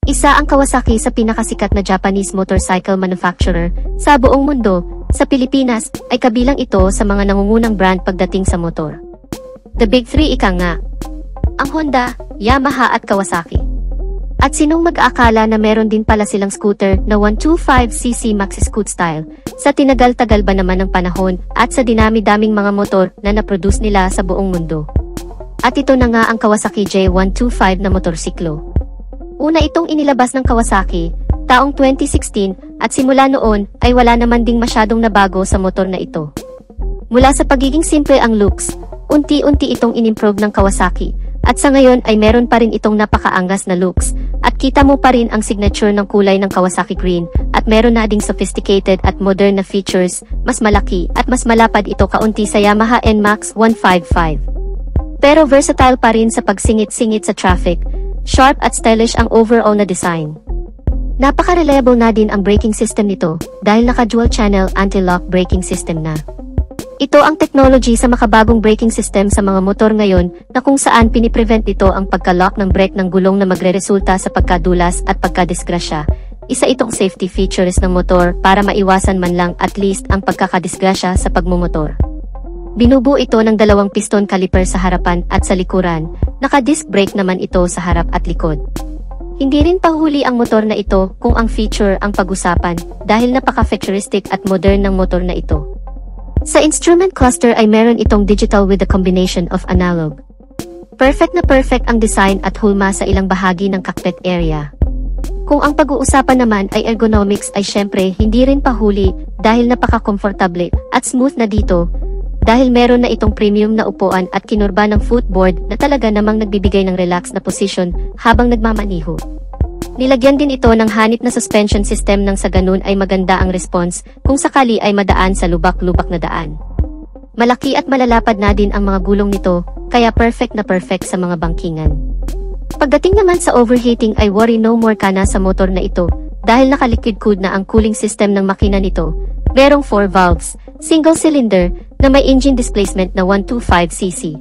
Isa ang Kawasaki sa pinakasikat na Japanese motorcycle manufacturer sa buong mundo. Sa Pilipinas ay kabilang ito sa mga nangungunang brand pagdating sa motor. The Big Three ika nga. Ang Honda, Yamaha at Kawasaki. At sinong mag-aakala na meron din pala silang scooter na 125cc Maxi Scoot style, sa tinagal-tagal ba naman ng panahon at sa dinami-daming mga motor na naproduce nila sa buong mundo. At ito na nga ang Kawasaki J125 na motorsiklo. Una itong inilabas ng Kawasaki, taong 2016, at simula noon ay wala naman ding masyadong nabago sa motor na ito. Mula sa pagiging simple ang looks, unti-unti itong inimprove ng Kawasaki, at sa ngayon ay meron pa rin itong napakaangas na looks, at kita mo pa rin ang signature ng kulay ng Kawasaki Green, at meron na ding sophisticated at modern na features, mas malaki at mas malapad ito kaunti sa Yamaha NMAX 155. Pero versatile pa rin sa pagsingit-singit sa traffic, sharp at stylish ang overall na design. Napaka-reliable na din ang braking system nito dahil naka-dual channel anti-lock braking system na. Ito ang technology sa makabagong braking system sa mga motor ngayon na kung saan piniprevent ito ang pagka-lock ng brake ng gulong na magreresulta sa pagkadulas at pagkadisgrasya. Isa itong safety features ng motor para maiwasan man lang at least ang pagkakadisgrasya sa pagmumotor. Binubuo ito ng dalawang piston caliper sa harapan at sa likuran, naka-disc brake naman ito sa harap at likod. Hindi rin pahuli ang motor na ito kung ang feature ang pag-usapan dahil napaka-futuristic at modern ng motor na ito. Sa instrument cluster ay meron itong digital with a combination of analog. Perfect na perfect ang design at hulma sa ilang bahagi ng cockpit area. Kung ang pag-uusapan naman ay ergonomics ay syempre hindi rin pahuli dahil napaka-komportable at smooth na dito, dahil meron na itong premium na upuan at kinurba ng footboard na talaga namang nagbibigay ng relax na posisyon habang nagmamaniho. Nilagyan din ito ng hanip na suspension system nang sa ganun ay maganda ang response kung sakali ay madaan sa lubak-lubak na daan. Malaki at malalapad na din ang mga gulong nito, kaya perfect na perfect sa mga bangkingan. Pagdating naman sa overheating ay worry no more ka na sa motor na ito, dahil naka-liquid cooled na ang cooling system ng makina nito. Merong 4 valves, single cylinder, na may engine displacement na 125cc.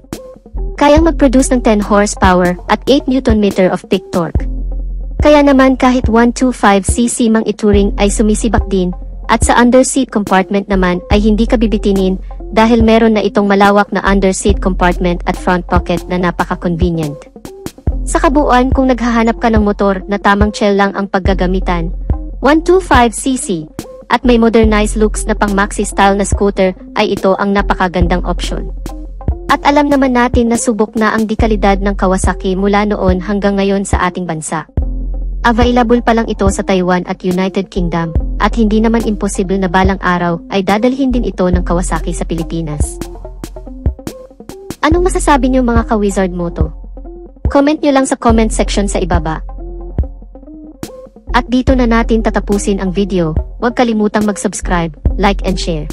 Kayang mag-produce ng 10 horsepower at 8 Nm of peak torque. Kaya naman kahit 125cc mang ituring ay sumisibak din, at sa underseat compartment naman ay hindi ka bibitinin dahil meron na itong malawak na underseat compartment at front pocket na napaka-convenient. Sa kabuuan kung naghahanap ka ng motor na tamang chill lang ang paggagamitan, 125cc, at may modernized looks na pang maxi style na scooter ay ito ang napakagandang option. At alam naman natin na subok na ang dekalidad ng Kawasaki mula noon hanggang ngayon sa ating bansa. Available pa lang ito sa Taiwan at United Kingdom, at hindi naman imposible na balang araw ay dadalhin din ito ng Kawasaki sa Pilipinas. Anong masasabi niyo mga ka-Wizard Moto? Comment nyo lang sa comment section sa ibaba. At dito na natin tatapusin ang video, huwag kalimutang mag-subscribe, like and share.